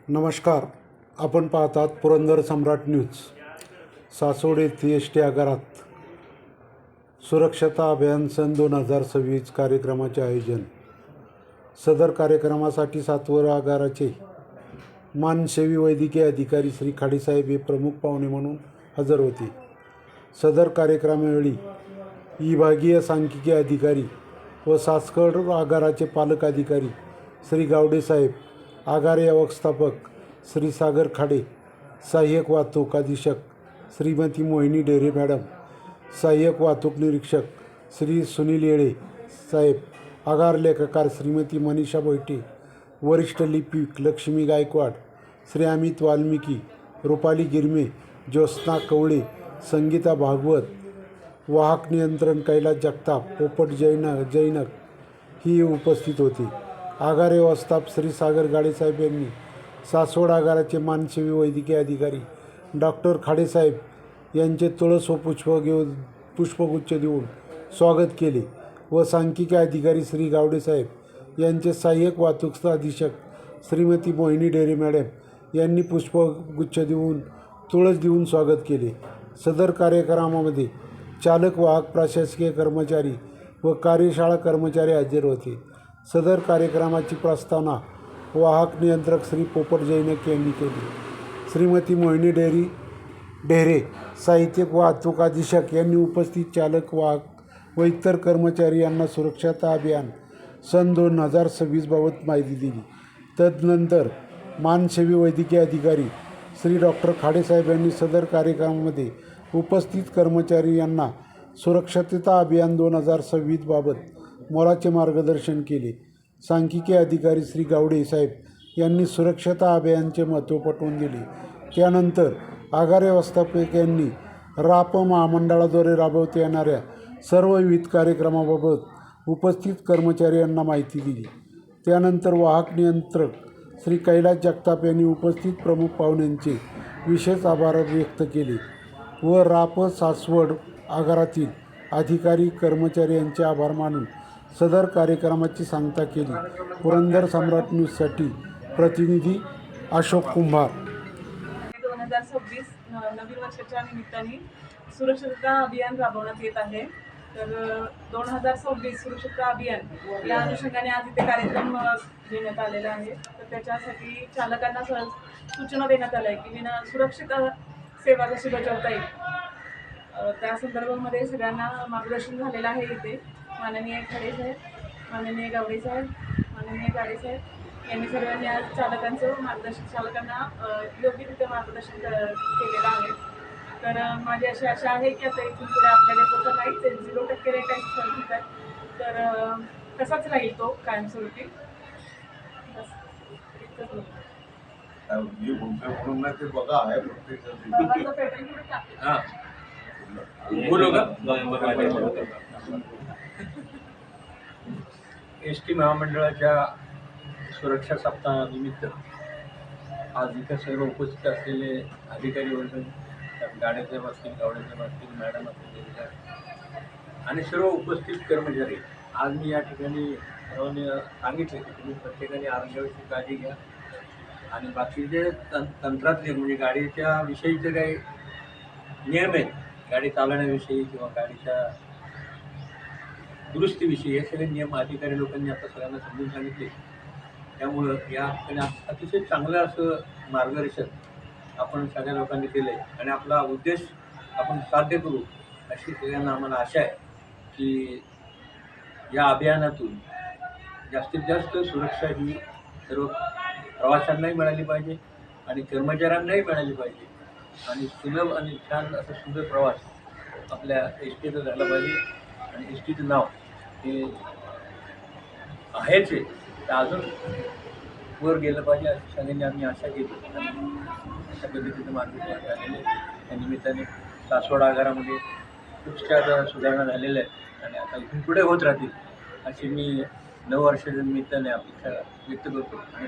नमस्कार. आपण पाहतात पुरंदर सम्राट न्यूज. सासवड येथे एस टी आगारात सुरक्षता अभियान सन 2026 कार्यक्रमाचे आयोजन. सदर कार्यक्रमासाठी सातवड आगाराचे मानसेवी वैद्यकीय अधिकारी श्री खाडेसाहेब हे प्रमुख पाहुणे म्हणून हजर होते. सदर कार्यक्रमावेळी विभागीय सांख्यिकी अधिकारी व सासवड आगाराचे पालक अधिकारी श्री गावडेसाहेब, आगार व्यवस्थापक श्री सागर खाडे, सहाय्यक वाहतूक अधीक्षक श्रीमती मोहिनी ढेरे मॅडम, सहाय्यक वाहतूक निरीक्षक श्री सुनील येळे साहेब, आगार लेखाकार श्रीमती मनीषा बैठे, वरिष्ठ लिपिक लक्ष्मी गायकवाड, श्री अमित वाल्मिकी, रुपाली गिरमे, ज्योत्स्ना कवळे, संगीता भागवत, वाहक नियंत्रण कैलास जगताप, पोपट जैनक ही उपस्थित होते. आगार व्यवस्थापक श्री सागर गाडेसाहेब यांनी सासवड आगाराचे मानसेवी वैद्यकीय अधिकारी डॉक्टर खाडेसाहेब यांचे तुळस व पुष्पगुच्छ देऊन स्वागत केले व सांख्यिकी अधिकारी श्री गावडेसाहेब यांचे सहाय्यक वाहतूक अधीक्षक श्रीमती मोहिनी ढेरे मॅडम यांनी पुष्पगुच्छ देऊन तुळस देऊन स्वागत केले. सदर कार्यक्रमामध्ये चालक, वाहक, प्रशासकीय कर्मचारी व कार्यशाळा कर्मचारी हजर होते. सदर कार्यक्रमाची प्रस्तावना वाहक नियंत्रक श्री पोपट जैनक यांनी केली. श्रीमती मोहिनी ढेरे सहाय्यक वाहतूक अधीक्षक यांनी उपस्थित चालक, वाहक व इतर कर्मचारी यांना सुरक्षता अभियान सन 2026 बाबत माहिती दिली. तदनंतर मानसेवी वैद्यकीय अधिकारी श्री डॉक्टर खाडेसाहेब यांनी सदर कार्यक्रमामध्ये उपस्थित कर्मचारी यांना सुरक्षता अभियान 2026 बाबत मोलाचे मार्गदर्शन केले. सांख्यिकी अधिकारी श्री गावडे साहेब यांनी सुरक्षता अभियानाचे महत्त्व पटवून दिले. त्यानंतर आगार व्यवस्थापक यांनी राप महामंडळाद्वारे राबवता येणाऱ्या सर्व विविध कार्यक्रमाबाबत उपस्थित कर्मचारी यांना माहिती दिली. त्यानंतर वाहक नियंत्रक श्री कैलास जगताप यांनी उपस्थित प्रमुख पाहुण्यांचे विशेष आभार व्यक्त केले व राप सासवड आगारातील अधिकारी कर्मचारी यांचे आभार मानून सदर कार्यक्रमाची सांगता केली. पुरंदर सम्राट न्यूजसाठी प्रतिनिधी अशोक कुंभार. 2026 नवीन वर्षाच्या निमित्ताने सुरक्षता अभियान राबवण्यात येत आहे. तर 2026 सुरक्षता अभियान या अनुषंगाने आज इथे कार्यक्रम देण्यात आलेला आहे. तर त्याच्यासाठी चालकांना सूचना देण्यात आल्या आहे की सुरक्षित सेवा कशी बजावता येईल त्या संदर्भामध्ये सगळ्यांना मार्गदर्शन झालेलं आहे. इथे माननीय खाडेसाहेब, माननीय गावडेसाहेब, माननीय गाडेसाहेब यांनी सर्वांनी आज चालकांना योग्यरित्या मार्गदर्शन केलेलं आहे. तर माझी अशी आशा आहे की आता इथून पुढे आपल्या डेपोचा नाहीच 0% रेट आहे. तर तसाच राहील तो कायमस्वरूपी. एस टी महामंडळाच्या सुरक्षा सप्ताहानिमित्त आज इथे सर्व उपस्थित असलेले अधिकारी वर्ग, गाड्याचे असतील, गावड्याचे असतील, मॅडम असतील आणि सर्व उपस्थित कर्मचारी, आज मी या ठिकाणी सर्वांनी सांगितले की तुम्ही प्रत्येकाने आरोग्याविषयी काळजी घ्या आणि बाकीचे तंत्रातले म्हणजे गाडीच्या विषयीचे काही नियम आहेत, गाडी चालवण्याविषयी किंवा गाडीच्या दुरुस्तीविषयी हे सगळे नियम अधिकारी लोकांनी आता सगळ्यांना समजून सांगितले. त्यामुळं या ठिकाणी अतिशय चांगलं असं मार्गदर्शन आपण सगळ्या लोकांनी केलं आहे आणि आपला उद्देश आपण साध्य करू अशी सगळ्यांना आम्हाला आशा आहे की या अभियानातून जास्तीत जास्त सुरक्षा ही सर्व प्रवाशांनाही मिळाली पाहिजे आणि कर्मचाऱ्यांनाही मिळाली पाहिजे आणि सुलभ आणि छान असं सुंदर प्रवास आपल्या एस टीचं झाला पाहिजे. आणि एस टीचं नाव हे आहेच आहे, तर अजून वर गेलं पाहिजे अशी सगळ्यांनी आम्ही आशा केली. अशा पद्धतीचं मार्गदर्शन झालेलं आहे. त्या निमित्ताने सासवड आगारामध्ये खूपशा सुधारणा झालेल्या आहेत आणि आता इथून पुढे होत राहतील अशी मी नववर्षाच्या निमित्ताने अपेक्षा व्यक्त करतो आणि